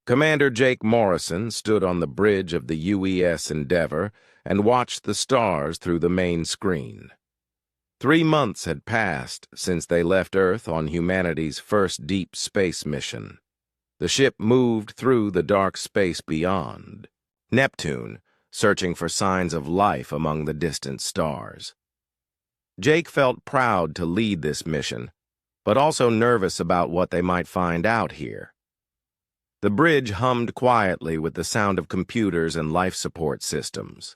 Commander Jake Morrison stood on the bridge of the UES Endeavour and watched the stars through the main screen. 3 months had passed since they left Earth on humanity's first deep space mission. The ship moved through the dark space beyond Neptune, searching for signs of life among the distant stars. Jake felt proud to lead this mission, but also nervous about what they might find out here. The bridge hummed quietly with the sound of computers and life support systems.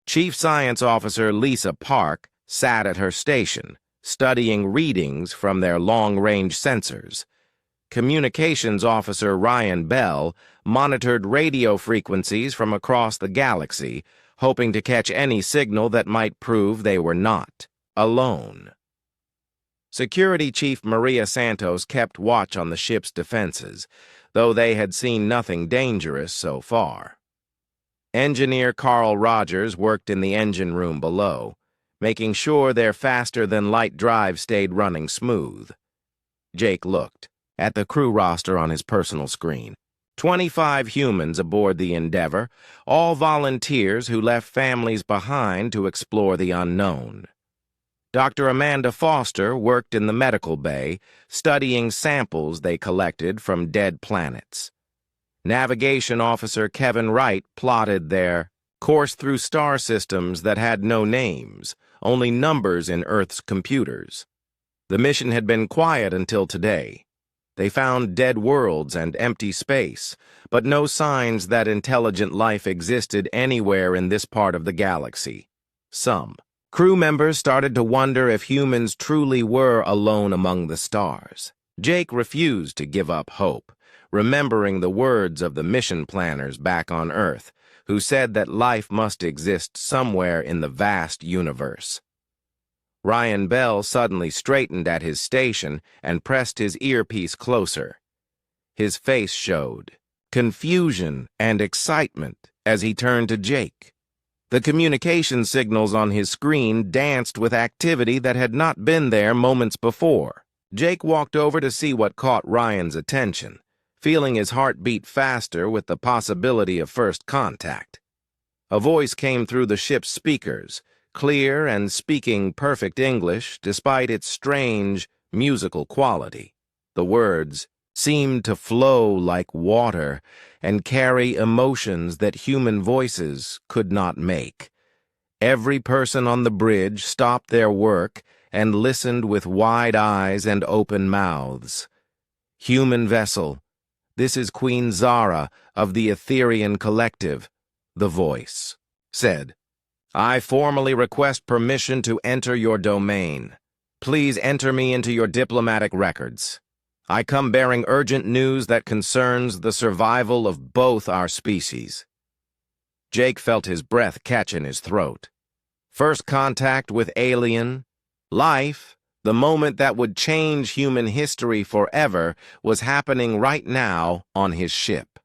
Chief Science Officer Lisa Park sat at her station, studying readings from their long-range sensors. Communications Officer Ryan Bell monitored radio frequencies from across the galaxy, hoping to catch any signal that might prove they were not alone. Security Chief Maria Santos kept watch on the ship's defenses, though they had seen nothing dangerous so far. Engineer Carl Rogers worked in the engine room below, making sure their faster-than-light drive stayed running smooth. Jake looked at the crew roster on his personal screen. 25 humans aboard the Endeavour, all volunteers who left families behind to explore the unknown. Dr. Amanda Foster worked in the medical bay, studying samples they collected from dead planets. Navigation Officer Kevin Wright plotted their course through star systems that had no names, only numbers in Earth's computers. The mission had been quiet until today. They found dead worlds and empty space, but no signs that intelligent life existed anywhere in this part of the galaxy. Some crew members started to wonder if humans truly were alone among the stars. Jake refused to give up hope, remembering the words of the mission planners back on Earth, who said that life must exist somewhere in the vast universe. Ryan Bell suddenly straightened at his station and pressed his earpiece closer. His face showed confusion and excitement as he turned to Jake. The communication signals on his screen danced with activity that had not been there moments before. Jake walked over to see what caught Ryan's attention, feeling his heart beat faster with the possibility of first contact. A voice came through the ship's speakers, clear and speaking perfect English despite its strange musical quality. The words seemed to flow like water and carry emotions that human voices could not make. Every person on the bridge stopped their work and listened with wide eyes and open mouths. "Human vessel, this is Queen Zara of the Etherian Collective," the voice said. "I formally request permission to enter your domain. Please enter me into your diplomatic records. I come bearing urgent news that concerns the survival of both our species." Jake felt his breath catch in his throat. First contact with alien life, the moment that would change human history forever, was happening right now on his ship.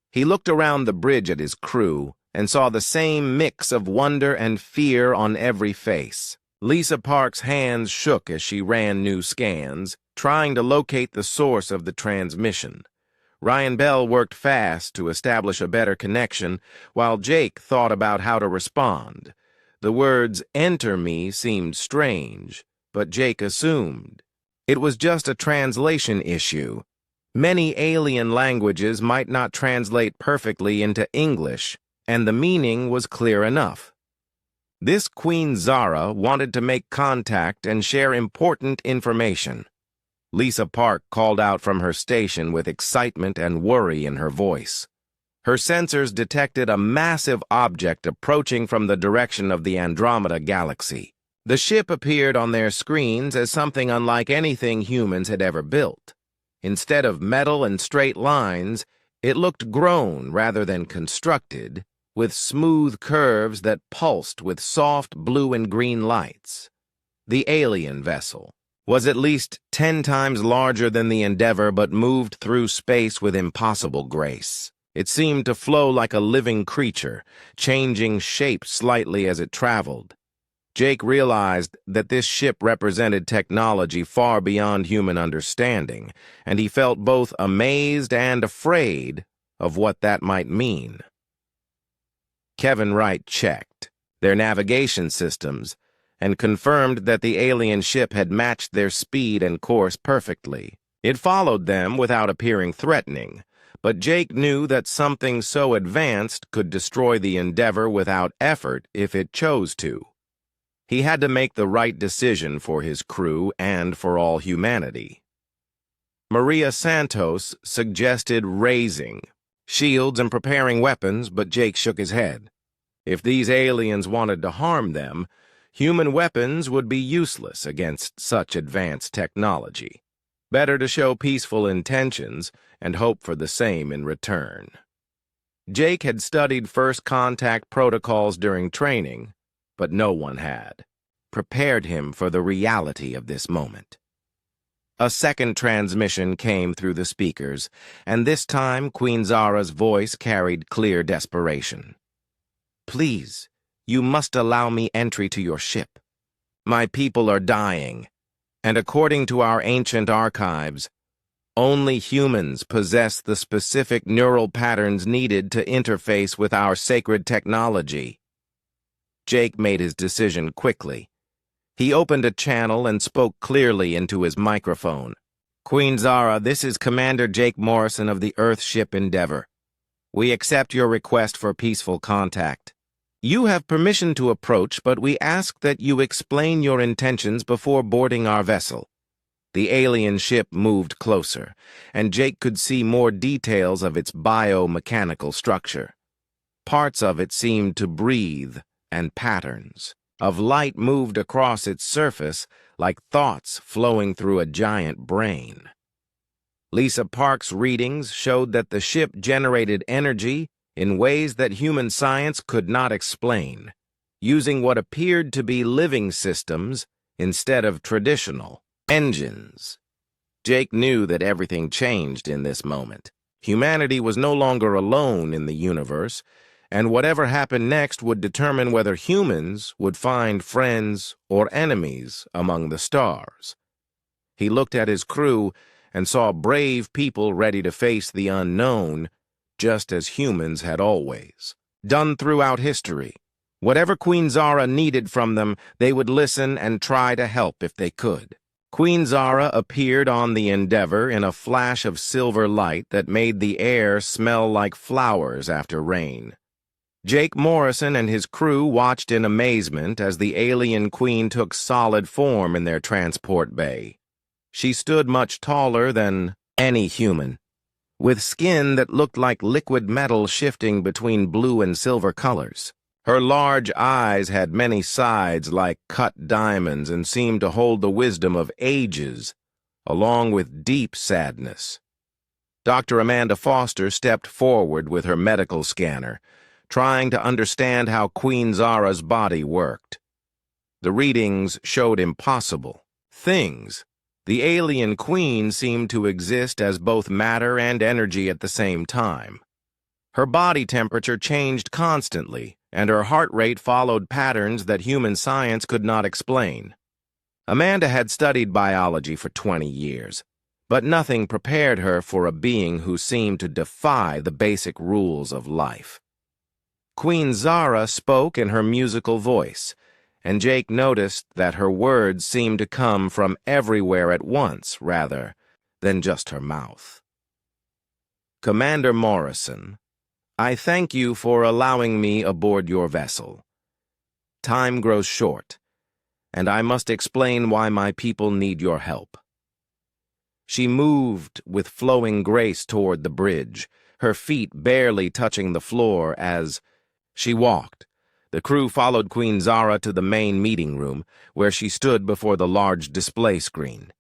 He looked around the bridge at his crew and saw the same mix of wonder and fear on every face. Lisa Park's hands shook as she ran new scans, trying to locate the source of the transmission. Ryan Bell worked fast to establish a better connection, while Jake thought about how to respond. The words "enter me" seemed strange, but Jake assumed it was just a translation issue. Many alien languages might not translate perfectly into English, and the meaning was clear enough. This Queen Zara wanted to make contact and share important information. Lisa Park called out from her station with excitement and worry in her voice. Her sensors detected a massive object approaching from the direction of the Andromeda Galaxy. The ship appeared on their screens as something unlike anything humans had ever built. Instead of metal and straight lines, it looked grown rather than constructed, with smooth curves that pulsed with soft blue and green lights. The alien vessel was at least 10 times larger than the Endeavour, but moved through space with impossible grace. It seemed to flow like a living creature, changing shape slightly as it traveled. Jake realized that this ship represented technology far beyond human understanding, and he felt both amazed and afraid of what that might mean. Kevin Wright checked their navigation systems and confirmed that the alien ship had matched their speed and course perfectly. It followed them without appearing threatening, but Jake knew that something so advanced could destroy the Endeavor without effort if it chose to. He had to make the right decision for his crew and for all humanity. Maria Santos suggested raising shields and preparing weapons, but Jake shook his head. If these aliens wanted to harm them, human weapons would be useless against such advanced technology. Better to show peaceful intentions and hope for the same in return. Jake had studied first contact protocols during training, but no one had prepared him for the reality of this moment. A second transmission came through the speakers, and this time Queen Zara's voice carried clear desperation. "Please, you must allow me entry to your ship. My people are dying, and according to our ancient archives, only humans possess the specific neural patterns needed to interface with our sacred technology." Jake made his decision quickly. He opened a channel and spoke clearly into his microphone. "Queen Zara, this is Commander Jake Morrison of the Earthship Endeavor. We accept your request for peaceful contact. You have permission to approach, but we ask that you explain your intentions before boarding our vessel." The alien ship moved closer, and Jake could see more details of its biomechanical structure. Parts of it seemed to breathe, and patterns of light moved across its surface like thoughts flowing through a giant brain. Lisa Park's readings showed that the ship generated energy in ways that human science could not explain, using what appeared to be living systems instead of traditional engines. Jake knew that everything changed in this moment. Humanity was no longer alone in the universe, and whatever happened next would determine whether humans would find friends or enemies among the stars. He looked at his crew and saw brave people ready to face the unknown, just as humans had always done throughout history. Whatever Queen Zara needed from them, they would listen and try to help if they could. Queen Zara appeared on the Endeavor in a flash of silver light that made the air smell like flowers after rain. Jake Morrison and his crew watched in amazement as the alien queen took solid form in their transport bay. She stood much taller than any human, with skin that looked like liquid metal shifting between blue and silver colors. Her large eyes had many sides like cut diamonds and seemed to hold the wisdom of ages, along with deep sadness. Dr. Amanda Foster stepped forward with her medical scanner, trying to understand how Queen Zara's body worked. The readings showed impossible things. The alien queen seemed to exist as both matter and energy at the same time. Her body temperature changed constantly, and her heart rate followed patterns that human science could not explain. Amanda had studied biology for 20 years, but nothing prepared her for a being who seemed to defy the basic rules of life. Queen Zara spoke in her musical voice, and Jake noticed that her words seemed to come from everywhere at once rather than just her mouth. "Commander Morrison, I thank you for allowing me aboard your vessel. Time grows short, and I must explain why my people need your help." She moved with flowing grace toward the bridge, her feet barely touching the floor as she walked. The crew followed Queen Zara to the main meeting room, where she stood before the large display screen.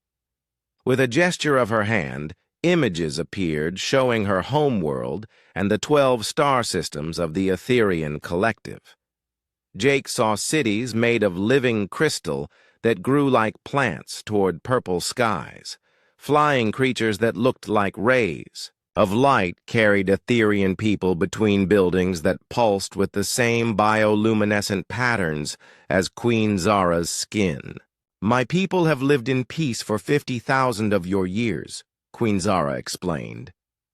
With a gesture of her hand, images appeared showing her homeworld and the 12 star systems of the Etherian Collective. Jake saw cities made of living crystal that grew like plants toward purple skies, flying creatures that looked like rays, of light carried Etherian people between buildings that pulsed with the same bioluminescent patterns as Queen Zara's skin. "My people have lived in peace for 50,000 of your years," Queen Zara explained.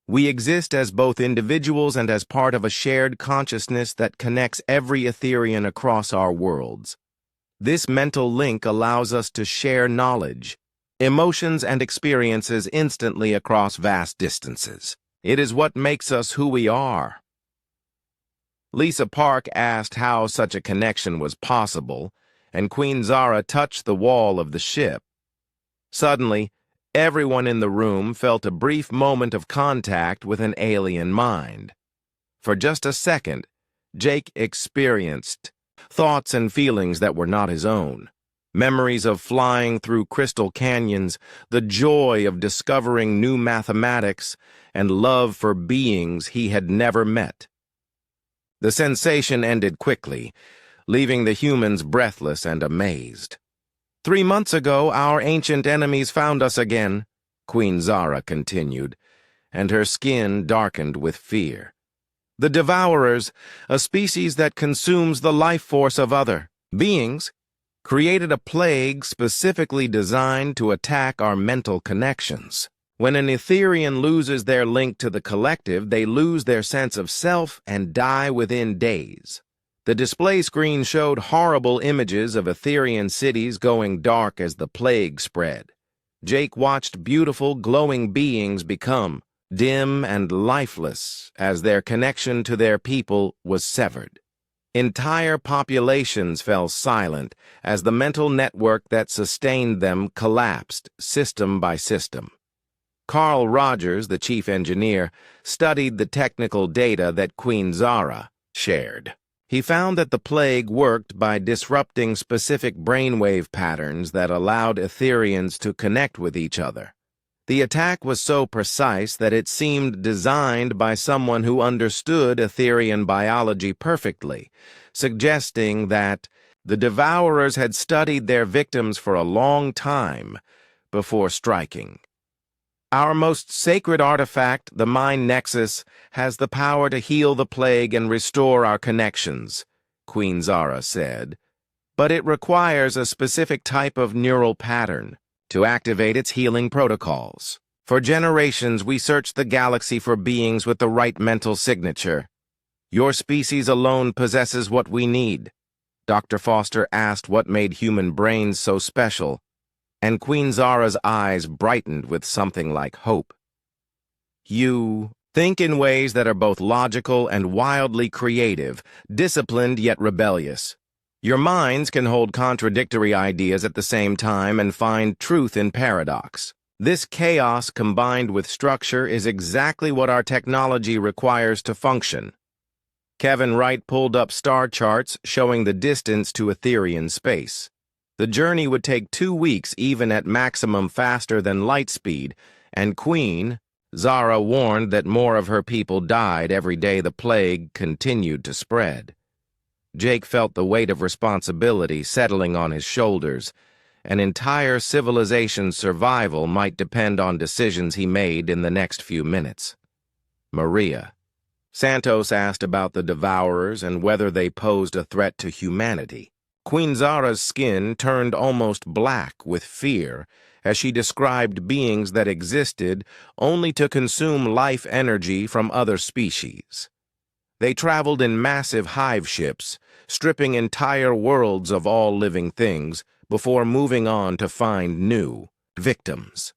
"We exist as both individuals and as part of a shared consciousness that connects every Etherian across our worlds. This mental link allows us to share knowledge, emotions, and experiences instantly across vast distances. It is what makes us who we are." Lisa Park asked how such a connection was possible, and Queen Zara touched the wall of the ship. Suddenly, everyone in the room felt a brief moment of contact with an alien mind. For just a second, Jake experienced thoughts and feelings that were not his own. Memories of flying through crystal canyons, the joy of discovering new mathematics, and love for beings he had never met. The sensation ended quickly, leaving the humans breathless and amazed. "3 months ago, our ancient enemies found us again," Queen Zara continued, and her skin darkened with fear. "The Devourers, a species that consumes the life force of other beings, created a plague specifically designed to attack our mental connections. When an Etherian loses their link to the collective, they lose their sense of self and die within days." The display screen showed horrible images of Etherian cities going dark as the plague spread. Jake watched beautiful, glowing beings become dim and lifeless as their connection to their people was severed. Entire populations fell silent as the mental network that sustained them collapsed system by system. Carl Rogers, the chief engineer, studied the technical data that Queen Zara shared. He found that the plague worked by disrupting specific brainwave patterns that allowed Etherians to connect with each other. The attack was so precise that it seemed designed by someone who understood Etherian biology perfectly, suggesting that the Devourers had studied their victims for a long time before striking. "Our most sacred artifact, the Mind Nexus, has the power to heal the plague and restore our connections," Queen Zara said. "But it requires a specific type of neural pattern to activate its healing protocols. For generations, we searched the galaxy for beings with the right mental signature. Your species alone possesses what we need." Dr. Foster asked what made human brains so special, and Queen Zara's eyes brightened with something like hope. "You think in ways that are both logical and wildly creative, disciplined yet rebellious. Your minds can hold contradictory ideas at the same time and find truth in paradox. This chaos combined with structure is exactly what our technology requires to function." Kevin Wright pulled up star charts showing the distance to Etherian space. The journey would take 2 weeks even at maximum faster than light speed, and Queen Zara warned that more of her people died every day the plague continued to spread. Jake felt the weight of responsibility settling on his shoulders. An entire civilization's survival might depend on decisions he made in the next few minutes. "Maria." Santos asked about the Devourers and whether they posed a threat to humanity. Queen Zara's skin turned almost black with fear as she described beings that existed only to consume life energy from other species. They traveled in massive hive ships, stripping entire worlds of all living things before moving on to find new victims.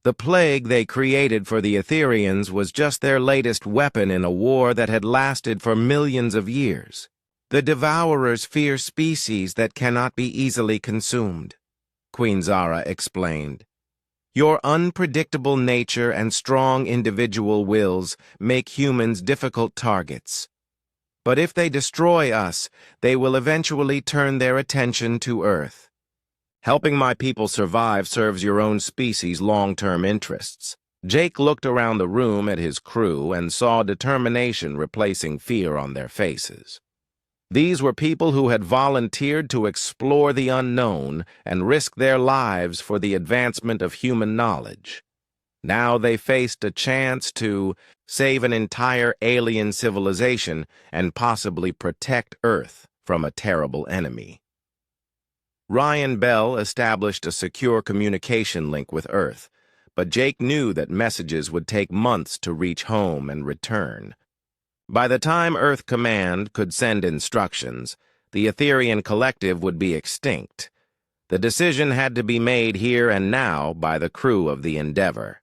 The plague they created for the Etherians was just their latest weapon in a war that had lasted for millions of years. "The Devourers fear species that cannot be easily consumed," Queen Zara explained. "Your unpredictable nature and strong individual wills make humans difficult targets. But if they destroy us, they will eventually turn their attention to Earth. Helping my people survive serves your own species' long-term interests." Jake looked around the room at his crew and saw determination replacing fear on their faces. These were people who had volunteered to explore the unknown and risk their lives for the advancement of human knowledge. Now they faced a chance to save an entire alien civilization and possibly protect Earth from a terrible enemy. Ryan Bell established a secure communication link with Earth, but Jake knew that messages would take months to reach home and return. By the time Earth Command could send instructions, the Etherian Collective would be extinct. The decision had to be made here and now by the crew of the Endeavor.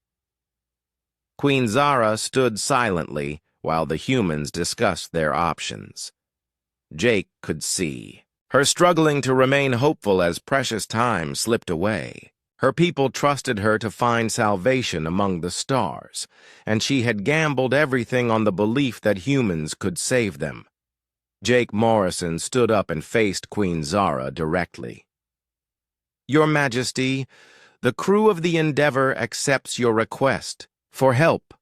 Queen Zara stood silently while the humans discussed their options. Jake could see her struggling to remain hopeful as precious time slipped away. Her people trusted her to find salvation among the stars, and she had gambled everything on the belief that humans could save them. Jake Morrison stood up and faced Queen Zara directly. "Your Majesty, the crew of the Endeavor accepts your request for help.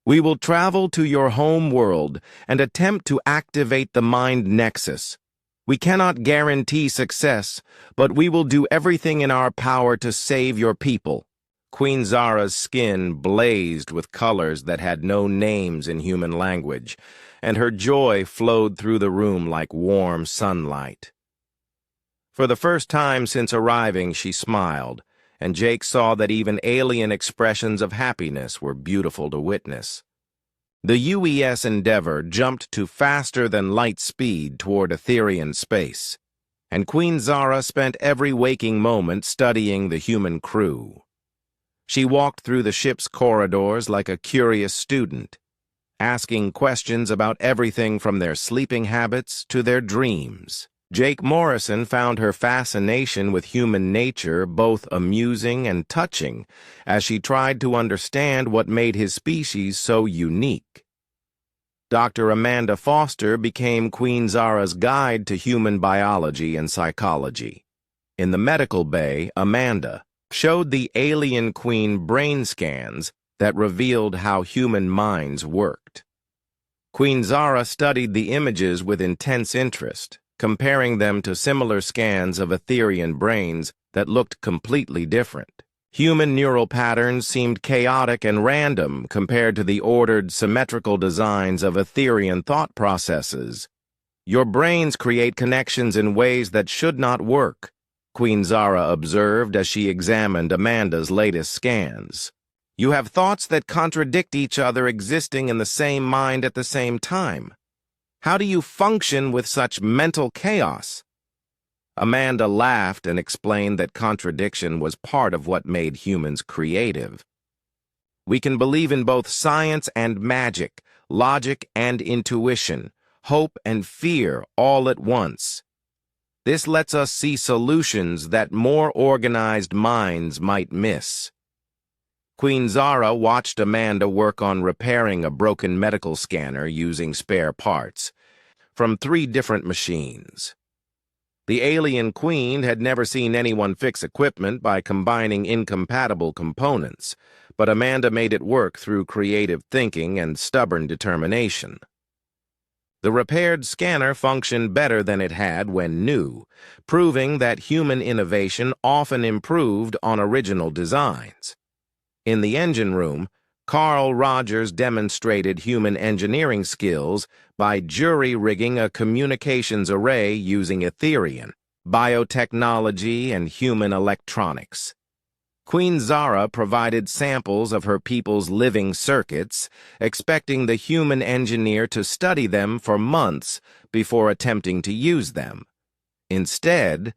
We will travel to your home world and attempt to activate the Mind Nexus. We cannot guarantee success, but we will do everything in our power to save your people." Queen Zara's skin blazed with colors that had no names in human language, and her joy flowed through the room like warm sunlight. For the first time since arriving, she smiled, and Jake saw that even alien expressions of happiness were beautiful to witness. The UES Endeavor jumped to faster-than-light speed toward Etherian space, and Queen Zara spent every waking moment studying the human crew. She walked through the ship's corridors like a curious student, asking questions about everything from their sleeping habits to their dreams. Jake Morrison found her fascination with human nature both amusing and touching as she tried to understand what made his species so unique. Dr. Amanda Foster became Queen Zara's guide to human biology and psychology. In the medical bay, Amanda showed the alien queen brain scans that revealed how human minds worked. Queen Zara studied the images with intense interest, comparing them to similar scans of Etherian brains that looked completely different. Human neural patterns seemed chaotic and random compared to the ordered, symmetrical designs of Etherian thought processes. "Your brains create connections in ways that should not work," Queen Zara observed as she examined Amanda's latest scans. "You have thoughts that contradict each other existing in the same mind at the same time. How do you function with such mental chaos?" Amanda laughed and explained that contradiction was part of what made humans creative. "We can believe in both science and magic, logic and intuition, hope and fear all at once. This lets us see solutions that more organized minds might miss." Queen Zara watched Amanda work on repairing a broken medical scanner using spare parts from 3 different machines. The alien queen had never seen anyone fix equipment by combining incompatible components, but Amanda made it work through creative thinking and stubborn determination. The repaired scanner functioned better than it had when new, proving that human innovation often improved on original designs. In the engine room, Carl Rogers demonstrated human engineering skills by jury-rigging a communications array using Etherian, biotechnology, and human electronics. Queen Zara provided samples of her people's living circuits, expecting the human engineer to study them for months before attempting to use them. Instead,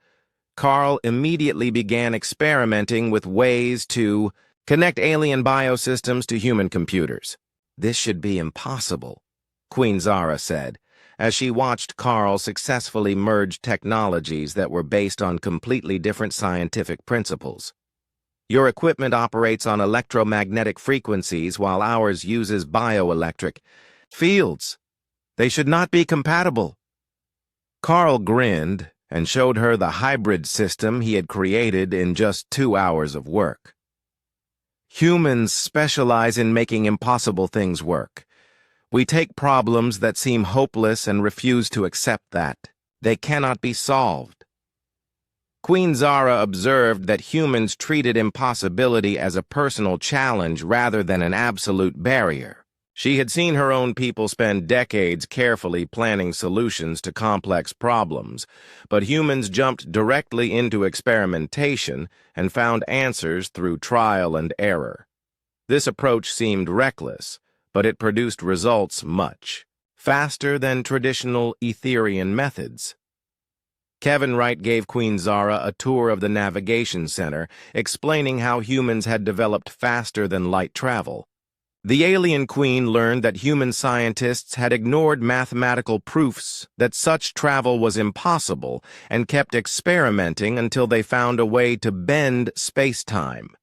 Carl immediately began experimenting with ways to connect alien biosystems to human computers. "This should be impossible," Queen Zara said, as she watched Carl successfully merge technologies that were based on completely different scientific principles. "Your equipment operates on electromagnetic frequencies while ours uses bioelectric fields. They should not be compatible." Carl grinned and showed her the hybrid system he had created in just 2 hours of work. "Humans specialize in making impossible things work. We take problems that seem hopeless and refuse to accept that they cannot be solved." Queen Zara observed that humans treated impossibility as a personal challenge rather than an absolute barrier. She had seen her own people spend decades carefully planning solutions to complex problems, but humans jumped directly into experimentation and found answers through trial and error. This approach seemed reckless, but it produced results much faster than traditional Etherian methods. Kevin Wright gave Queen Zara a tour of the Navigation Center, explaining how humans had developed faster than light travel. The alien queen learned that human scientists had ignored mathematical proofs that such travel was impossible and kept experimenting until they found a way to bend space-time.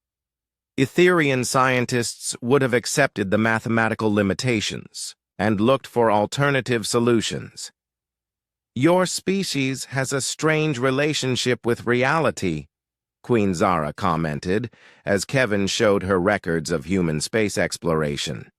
Etherian scientists would have accepted the mathematical limitations and looked for alternative solutions. "Your species has a strange relationship with reality," Queen Zara commented, as Kevin showed her records of human space exploration.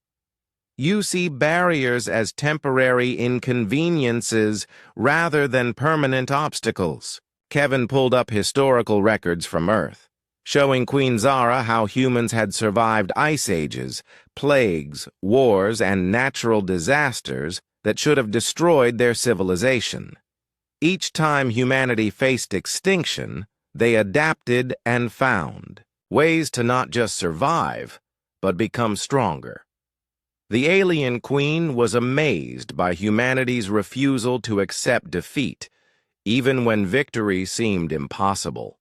"You see barriers as temporary inconveniences rather than permanent obstacles." Kevin pulled up historical records from Earth, showing Queen Zara how humans had survived ice ages, plagues, wars, and natural disasters that should have destroyed their civilization. Each time humanity faced extinction, they adapted and found ways to not just survive, but become stronger. The alien queen was amazed by humanity's refusal to accept defeat, even when victory seemed impossible.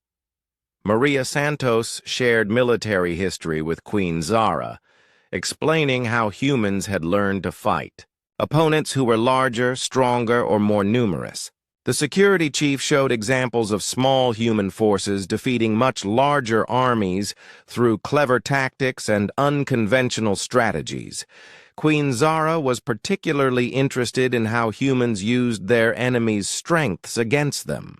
Maria Santos shared military history with Queen Zara, explaining how humans had learned to fight opponents who were larger, stronger, or more numerous. The security chief showed examples of small human forces defeating much larger armies through clever tactics and unconventional strategies. Queen Zara was particularly interested in how humans used their enemies' strengths against them.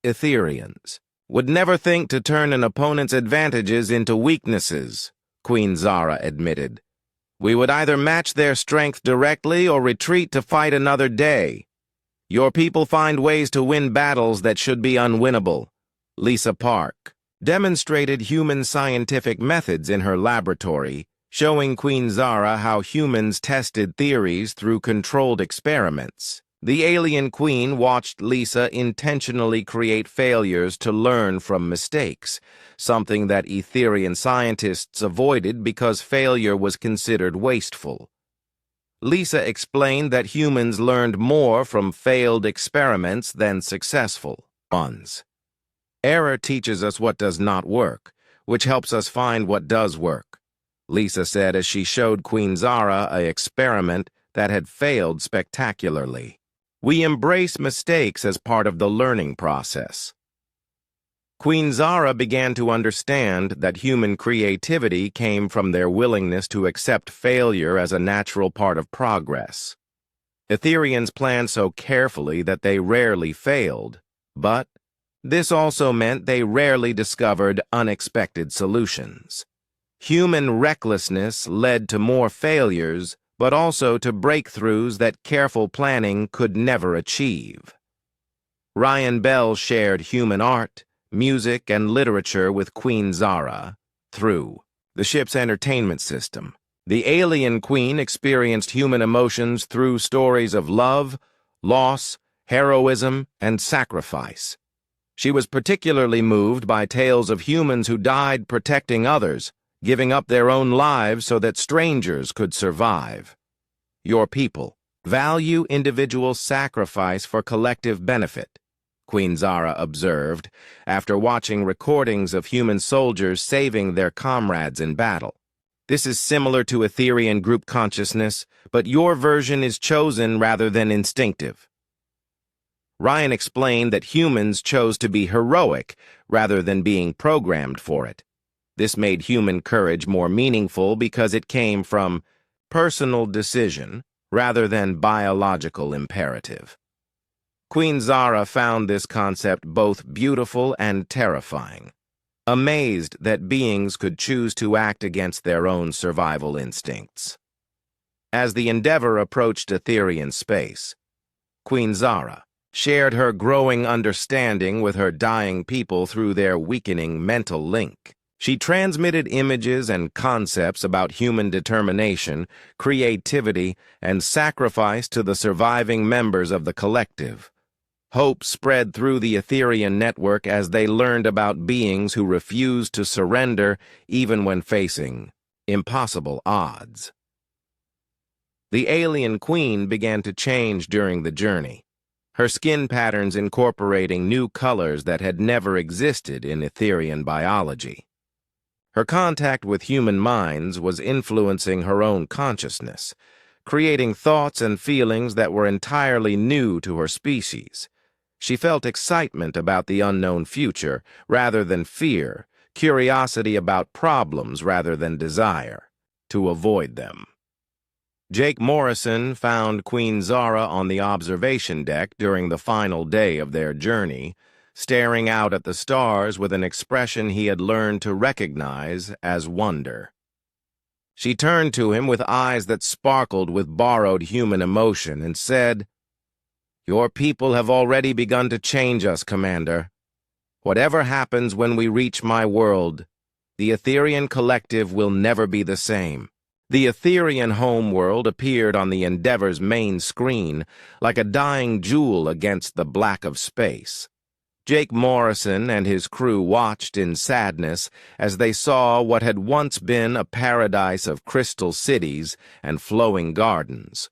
Etherians would never think to turn an opponent's advantages into weaknesses, Queen Zara admitted. "We would either match their strength directly or retreat to fight another day. Your people find ways to win battles that should be unwinnable." Lisa Park demonstrated human scientific methods in her laboratory, showing Queen Zara how humans tested theories through controlled experiments. The alien queen watched Lisa intentionally create failures to learn from mistakes, something that Etherian scientists avoided because failure was considered wasteful. Lisa explained that humans learned more from failed experiments than successful ones. "Error teaches us what does not work, which helps us find what does work," Lisa said as she showed Queen Zara an experiment that had failed spectacularly. "We embrace mistakes as part of the learning process." Queen Zara began to understand that human creativity came from their willingness to accept failure as a natural part of progress. Etherians planned so carefully that they rarely failed, but this also meant they rarely discovered unexpected solutions. Human recklessness led to more failures, but also to breakthroughs that careful planning could never achieve. Ryan Bell shared human art, music, and literature with Queen Zara through the ship's entertainment system. The alien queen experienced human emotions through stories of love, loss, heroism, and sacrifice. She was particularly moved by tales of humans who died protecting others, giving up their own lives so that strangers could survive. "Your people value individual sacrifice for collective benefit," Queen Zara observed, after watching recordings of human soldiers saving their comrades in battle. "This is similar to Etherian group consciousness, but your version is chosen rather than instinctive." Ryan explained that humans chose to be heroic rather than being programmed for it. This made human courage more meaningful because it came from personal decision rather than biological imperative. Queen Zara found this concept both beautiful and terrifying, amazed that beings could choose to act against their own survival instincts. As the Endeavor approached Etherian space, Queen Zara shared her growing understanding with her dying people through their weakening mental link. She transmitted images and concepts about human determination, creativity, and sacrifice to the surviving members of the collective. Hope spread through the Etherian network as they learned about beings who refused to surrender even when facing impossible odds. The alien queen began to change during the journey, her skin patterns incorporating new colors that had never existed in Etherian biology. Her contact with human minds was influencing her own consciousness, creating thoughts and feelings that were entirely new to her species. She felt excitement about the unknown future rather than fear, curiosity about problems rather than desire to avoid them. Jake Morrison found Queen Zara on the observation deck during the final day of their journey, staring out at the stars with an expression he had learned to recognize as wonder. She turned to him with eyes that sparkled with borrowed human emotion and said, "Your people have already begun to change us, Commander. Whatever happens when we reach my world, the Etherian collective will never be the same." The Etherian homeworld appeared on the Endeavor's main screen like a dying jewel against the black of space. Jake Morrison and his crew watched in sadness as they saw what had once been a paradise of crystal cities and flowing gardens.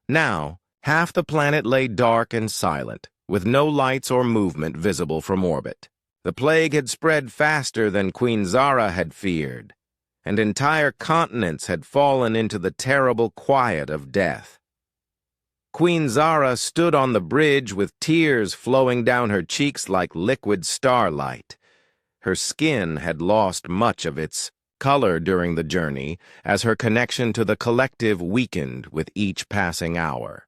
Now, half the planet lay dark and silent, with no lights or movement visible from orbit. The plague had spread faster than Queen Zara had feared, and entire continents had fallen into the terrible quiet of death. Queen Zara stood on the bridge with tears flowing down her cheeks like liquid starlight. Her skin had lost much of its color during the journey as her connection to the collective weakened with each passing hour.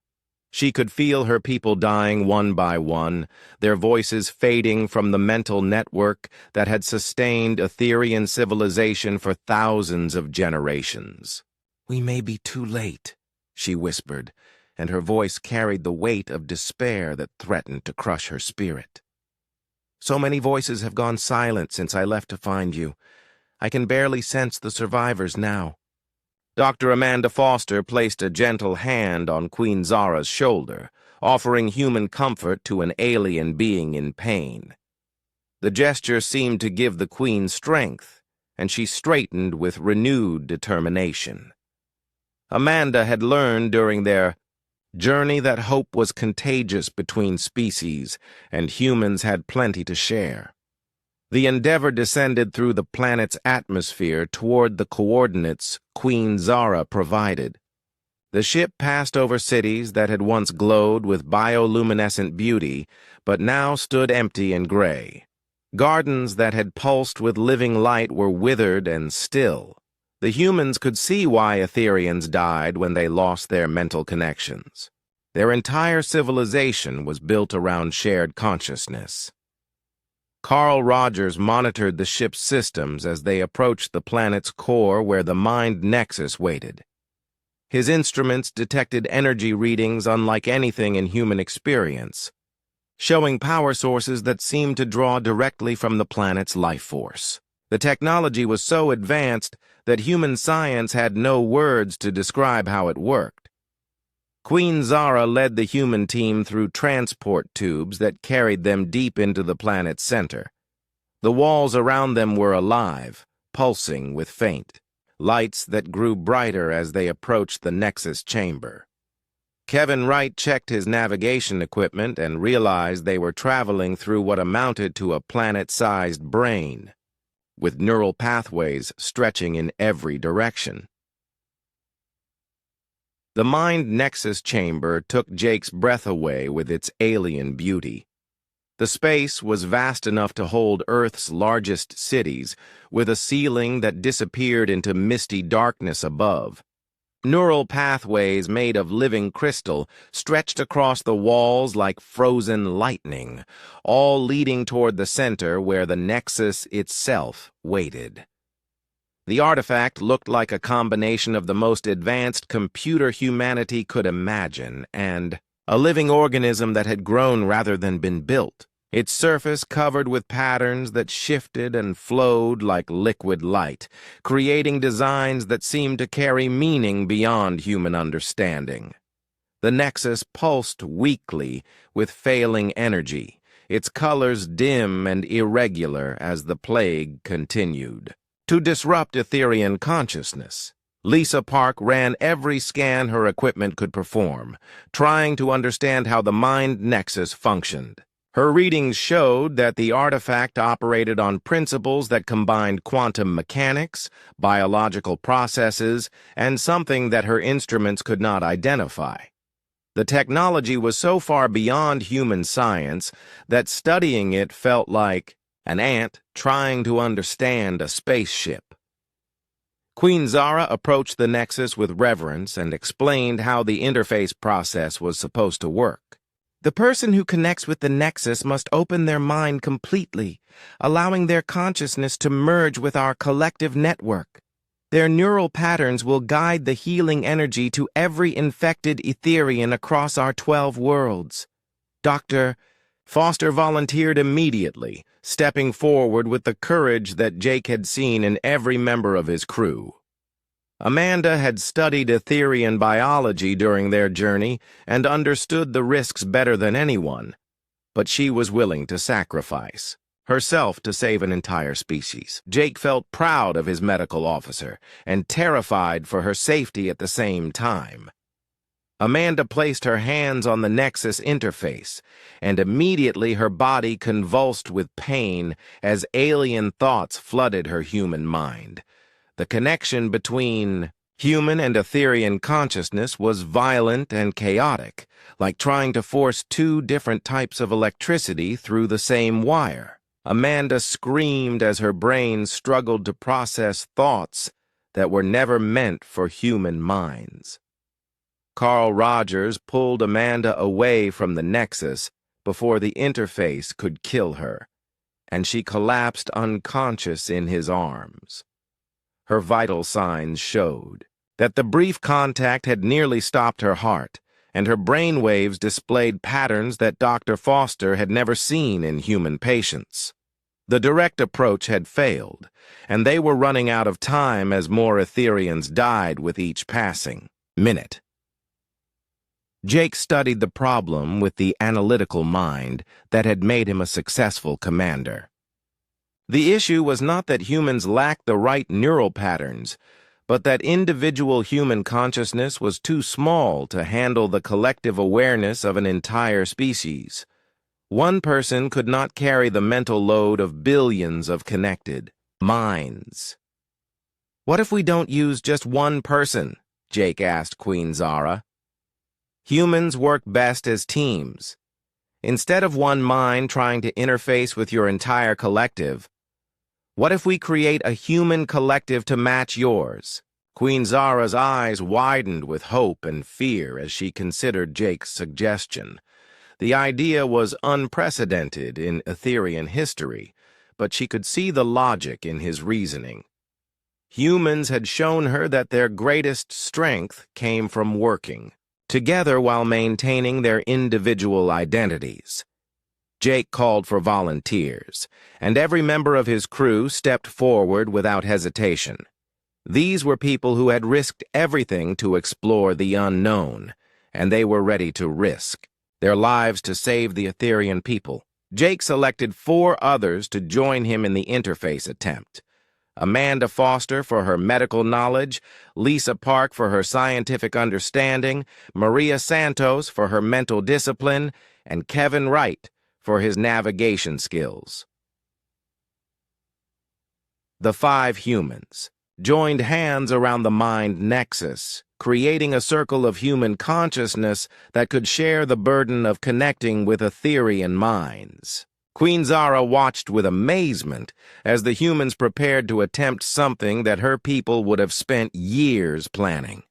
She could feel her people dying one by one, their voices fading from the mental network that had sustained Etherian civilization for thousands of generations. "We may be too late," she whispered, and her voice carried the weight of despair that threatened to crush her spirit. "So many voices have gone silent since I left to find you. I can barely sense the survivors now." Dr. Amanda Foster placed a gentle hand on Queen Zara's shoulder, offering human comfort to an alien being in pain. The gesture seemed to give the Queen strength, and she straightened with renewed determination. Amanda had learned during their journey that hope was contagious between species, and humans had plenty to share. The Endeavor descended through the planet's atmosphere toward the coordinates Queen Zara provided. The ship passed over cities that had once glowed with bioluminescent beauty, but now stood empty and gray. Gardens that had pulsed with living light were withered and still. The humans could see why Etherians died when they lost their mental connections. Their entire civilization was built around shared consciousness. Carl Rogers monitored the ship's systems as they approached the planet's core where the mind nexus waited. His instruments detected energy readings unlike anything in human experience, showing power sources that seemed to draw directly from the planet's life force. The technology was so advanced that human science had no words to describe how it worked. Queen Zara led the human team through transport tubes that carried them deep into the planet's center. The walls around them were alive, pulsing with faint lights that grew brighter as they approached the Nexus chamber. Kevin Wright checked his navigation equipment and realized they were traveling through what amounted to a planet-sized brain, with neural pathways stretching in every direction. The Mind Nexus chamber took Jake's breath away with its alien beauty. The space was vast enough to hold Earth's largest cities, with a ceiling that disappeared into misty darkness above. Neural pathways made of living crystal stretched across the walls like frozen lightning, all leading toward the center where the Nexus itself waited. The artifact looked like a combination of the most advanced computer humanity could imagine and a living organism that had grown rather than been built, its surface covered with patterns that shifted and flowed like liquid light, creating designs that seemed to carry meaning beyond human understanding. The Nexus pulsed weakly with failing energy, its colors dim and irregular as the plague continued. To disrupt Etherian consciousness, Lisa Park ran every scan her equipment could perform, trying to understand how the mind nexus functioned. Her readings showed that the artifact operated on principles that combined quantum mechanics, biological processes, and something that her instruments could not identify. The technology was so far beyond human science that studying it felt like an ant trying to understand a spaceship. Queen Zara approached the Nexus with reverence and explained how the interface process was supposed to work. The person who connects with the Nexus must open their mind completely, allowing their consciousness to merge with our collective network. Their neural patterns will guide the healing energy to every infected Etherian across our 12 worlds. Dr. Foster volunteered immediately, stepping forward with the courage that Jake had seen in every member of his crew. Amanda had studied Etherian biology during their journey and understood the risks better than anyone, but she was willing to sacrifice herself to save an entire species. Jake felt proud of his medical officer and terrified for her safety at the same time. Amanda placed her hands on the Nexus interface, and immediately her body convulsed with pain as alien thoughts flooded her human mind. The connection between human and Etherian consciousness was violent and chaotic, like trying to force two different types of electricity through the same wire. Amanda screamed as her brain struggled to process thoughts that were never meant for human minds. Carl Rogers pulled Amanda away from the Nexus before the interface could kill her, and she collapsed unconscious in his arms. Her vital signs showed that the brief contact had nearly stopped her heart, and her brain waves displayed patterns that Dr. Foster had never seen in human patients. The direct approach had failed, and they were running out of time as more Etherians died with each passing minute. Jake studied the problem with the analytical mind that had made him a successful commander. The issue was not that humans lacked the right neural patterns, but that individual human consciousness was too small to handle the collective awareness of an entire species. One person could not carry the mental load of billions of connected minds. "What if we don't use just one person?" Jake asked Queen Zara. "Humans work best as teams. Instead of one mind trying to interface with your entire collective, what if we create a human collective to match yours?" Queen Zara's eyes widened with hope and fear as she considered Jake's suggestion. The idea was unprecedented in Etherian history, but she could see the logic in his reasoning. Humans had shown her that their greatest strength came from working together while maintaining their individual identities. Jake called for volunteers, and every member of his crew stepped forward without hesitation. These were people who had risked everything to explore the unknown, and they were ready to risk their lives to save the Etherian people. Jake selected 4 others to join him in the interface attempt. Amanda Foster for her medical knowledge, Lisa Park for her scientific understanding, Maria Santos for her mental discipline, and Kevin Wright for his navigation skills. The 5 humans joined hands around the mind nexus, creating a circle of human consciousness that could share the burden of connecting with Etherian minds. Queen Zara watched with amazement as the humans prepared to attempt something that her people would have spent years planning.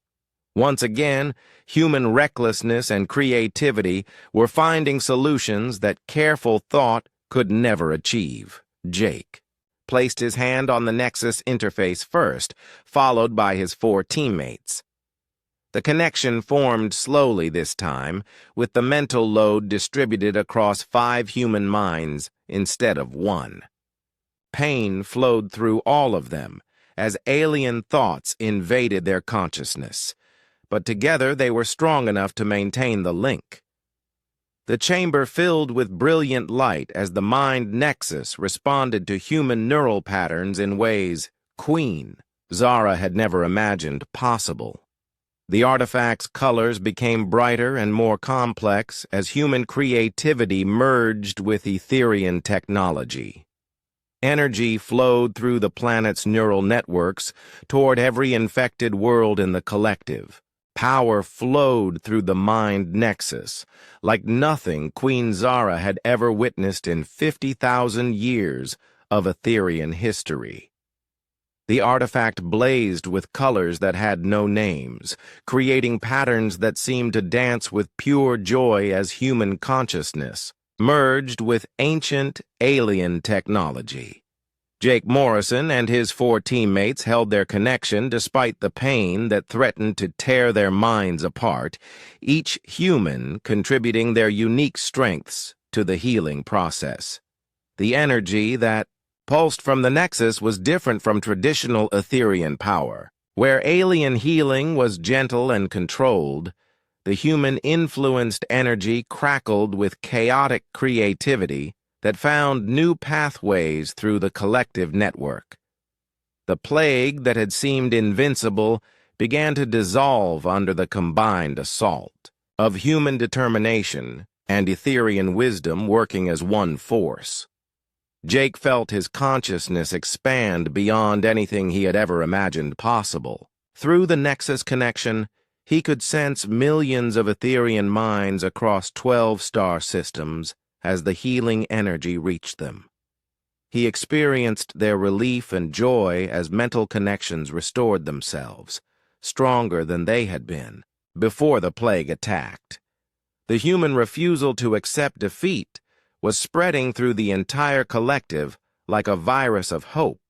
Once again, human recklessness and creativity were finding solutions that careful thought could never achieve. Jake placed his hand on the Nexus interface first, followed by his 4 teammates. The connection formed slowly this time, with the mental load distributed across 5 human minds instead of one. Pain flowed through all of them as alien thoughts invaded their consciousness, but together they were strong enough to maintain the link. The chamber filled with brilliant light as the mind nexus responded to human neural patterns in ways Queen Zara had never imagined possible. The artifact's colors became brighter and more complex as human creativity merged with Etherian technology. Energy flowed through the planet's neural networks toward every infected world in the collective. Power flowed through the mind nexus, like nothing Queen Zara had ever witnessed in 50,000 years of Etherian history. The artifact blazed with colors that had no names, creating patterns that seemed to dance with pure joy as human consciousness merged with ancient alien technology. Jake Morrison and his 4 teammates held their connection despite the pain that threatened to tear their minds apart, each human contributing their unique strengths to the healing process. The energy that pulsed from the Nexus was different from traditional Etherian power. Where alien healing was gentle and controlled, the human-influenced energy crackled with chaotic creativity that found new pathways through the collective network. The plague that had seemed invincible began to dissolve under the combined assault of human determination and Etherian wisdom working as one force. Jake felt his consciousness expand beyond anything he had ever imagined possible. Through the Nexus connection, he could sense millions of Etherian minds across 12 star systems as the healing energy reached them. He experienced their relief and joy as mental connections restored themselves, stronger than they had been before the plague attacked. The human refusal to accept defeat was spreading through the entire collective like a virus of hope.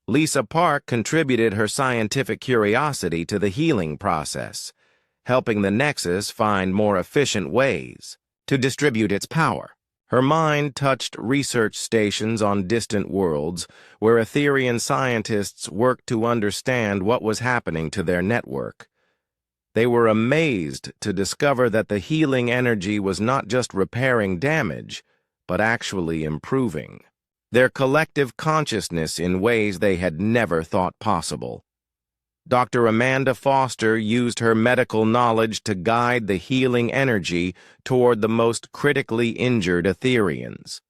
Lisa Park contributed her scientific curiosity to the healing process, helping the Nexus find more efficient ways to distribute its power. Her mind touched research stations on distant worlds where Etherian scientists worked to understand what was happening to their network. They were amazed to discover that the healing energy was not just repairing damage, but actually improving their collective consciousness in ways they had never thought possible. Dr. Amanda Foster used her medical knowledge to guide the healing energy toward the most critically injured Etherians.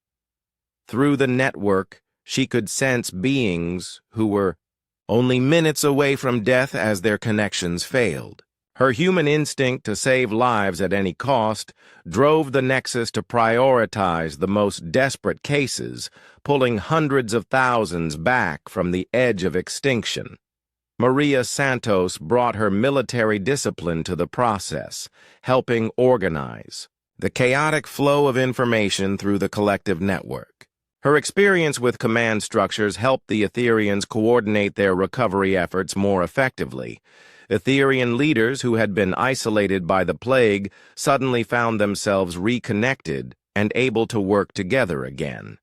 Through the network, she could sense beings who were only minutes away from death as their connections failed. Her human instinct to save lives at any cost drove the Nexus to prioritize the most desperate cases, pulling hundreds of thousands back from the edge of extinction. Maria Santos brought her military discipline to the process, helping organize the chaotic flow of information through the collective network. Her experience with command structures helped the Etherians coordinate their recovery efforts more effectively. Etherian leaders who had been isolated by the plague suddenly found themselves reconnected and able to work together again.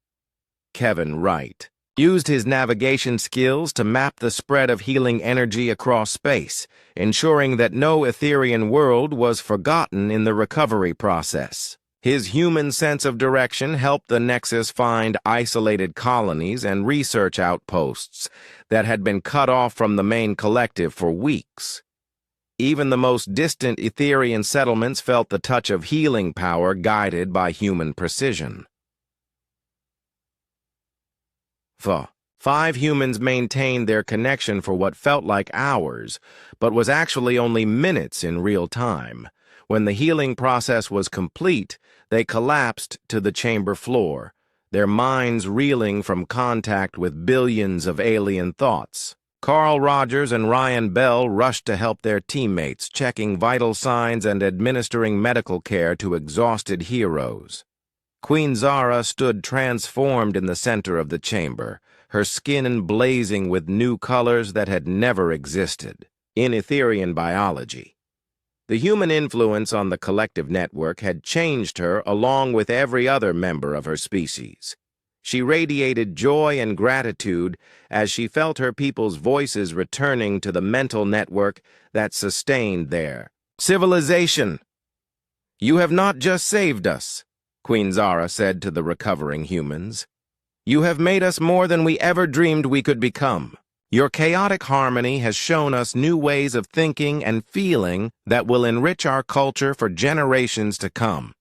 Kevin Wright used his navigation skills to map the spread of healing energy across space, ensuring that no Etherian world was forgotten in the recovery process. His human sense of direction helped the Nexus find isolated colonies and research outposts that had been cut off from the main collective for weeks. Even the most distant Etherian settlements felt the touch of healing power guided by human precision. 5 humans maintained their connection for what felt like hours, but was actually only minutes in real time. When the healing process was complete, they collapsed to the chamber floor, their minds reeling from contact with billions of alien thoughts. Carl Rogers and Ryan Bell rushed to help their teammates, checking vital signs and administering medical care to exhausted heroes. Queen Zara stood transformed in the center of the chamber, her skin blazing with new colors that had never existed in Etherian biology. The human influence on the collective network had changed her along with every other member of her species. She radiated joy and gratitude as she felt her people's voices returning to the mental network that sustained their civilization. "You have not just saved us," Queen Zara said to the recovering humans. "You have made us more than we ever dreamed we could become. Your chaotic harmony has shown us new ways of thinking and feeling that will enrich our culture for generations to come."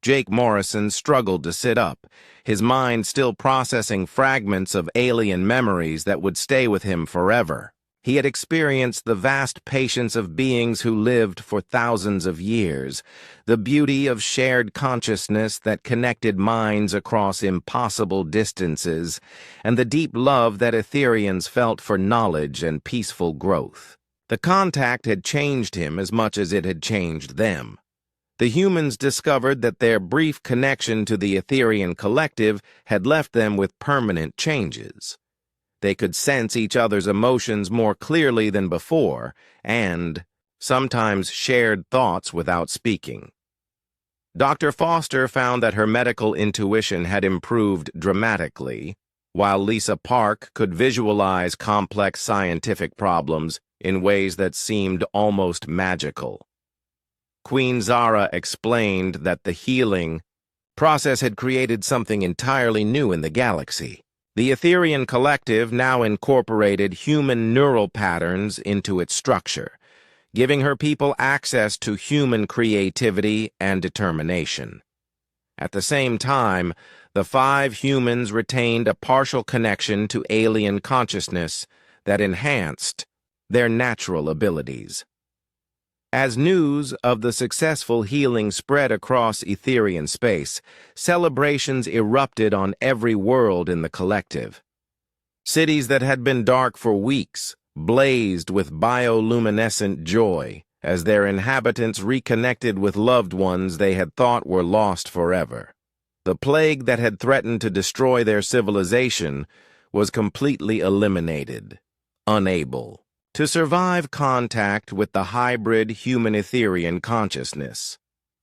Jake Morrison struggled to sit up, his mind still processing fragments of alien memories that would stay with him forever. He had experienced the vast patience of beings who lived for thousands of years, the beauty of shared consciousness that connected minds across impossible distances, and the deep love that Etherians felt for knowledge and peaceful growth. The contact had changed him as much as it had changed them. The humans discovered that their brief connection to the Etherian collective had left them with permanent changes. They could sense each other's emotions more clearly than before, and sometimes shared thoughts without speaking. Dr. Foster found that her medical intuition had improved dramatically, while Lisa Park could visualize complex scientific problems in ways that seemed almost magical. Queen Zara explained that the healing process had created something entirely new in the galaxy. The Etherian collective now incorporated human neural patterns into its structure, giving her people access to human creativity and determination. At the same time, the 5 humans retained a partial connection to alien consciousness that enhanced their natural abilities. As news of the successful healing spread across Etherian space, celebrations erupted on every world in the collective. Cities that had been dark for weeks blazed with bioluminescent joy as their inhabitants reconnected with loved ones they had thought were lost forever. The plague that had threatened to destroy their civilization was completely eliminated, unable to survive contact with the hybrid human-Etherian consciousness.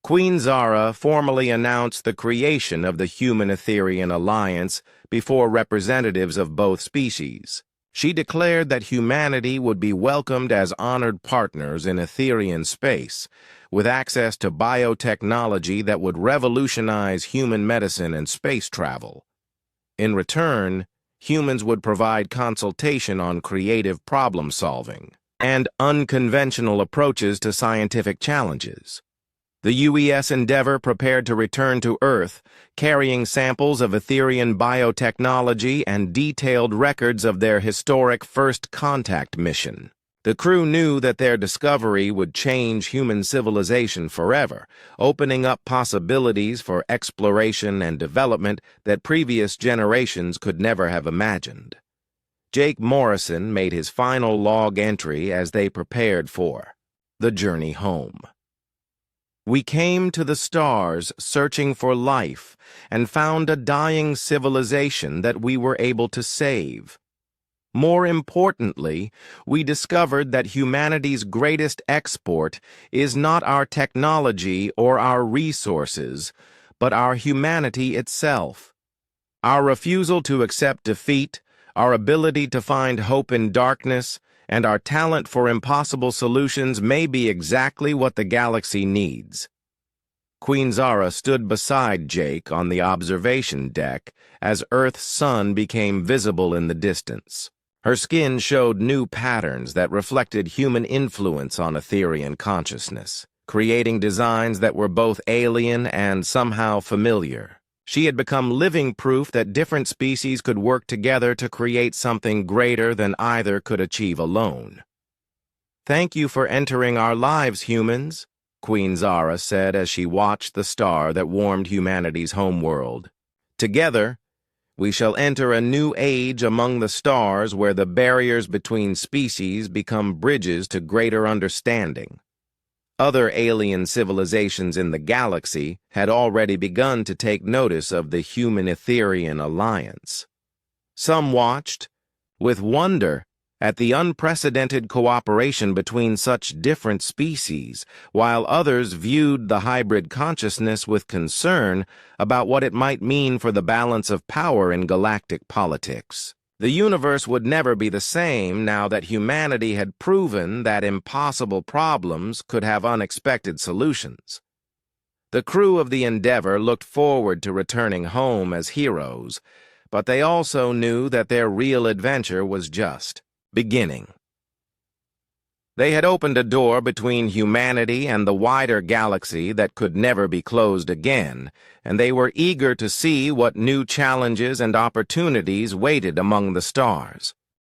Queen Zara formally announced the creation of the Human-Etherian Alliance before representatives of both species. She declared that humanity would be welcomed as honored partners in Etherian space, with access to biotechnology that would revolutionize human medicine and space travel. In return, humans would provide consultation on creative problem-solving and unconventional approaches to scientific challenges. The UES Endeavor prepared to return to Earth, carrying samples of Etherian biotechnology and detailed records of their historic first contact mission. The crew knew that their discovery would change human civilization forever, opening up possibilities for exploration and development that previous generations could never have imagined. Jake Morrison made his final log entry as they prepared for the journey home. "We came to the stars searching for life and found a dying civilization that we were able to save. More importantly, we discovered that humanity's greatest export is not our technology or our resources, but our humanity itself. Our refusal to accept defeat, our ability to find hope in darkness, and our talent for impossible solutions may be exactly what the galaxy needs." Queen Zara stood beside Jake on the observation deck as Earth's sun became visible in the distance. Her skin showed new patterns that reflected human influence on Etherian consciousness, creating designs that were both alien and somehow familiar. She had become living proof that different species could work together to create something greater than either could achieve alone. "Thank you for entering our lives, humans," Queen Zara said as she watched the star that warmed humanity's homeworld. "Together, we shall enter a new age among the stars where the barriers between species become bridges to greater understanding." Other alien civilizations in the galaxy had already begun to take notice of the Human-Etherian Alliance. Some watched, with wonder, at the unprecedented cooperation between such different species, while others viewed the hybrid consciousness with concern about what it might mean for the balance of power in galactic politics. The universe would never be the same now that humanity had proven that impossible problems could have unexpected solutions. The crew of the Endeavor looked forward to returning home as heroes, but they also knew that their real adventure was just beginning. They had opened a door between humanity and the wider galaxy that could never be closed again, and they were eager to see what new challenges and opportunities waited among the stars.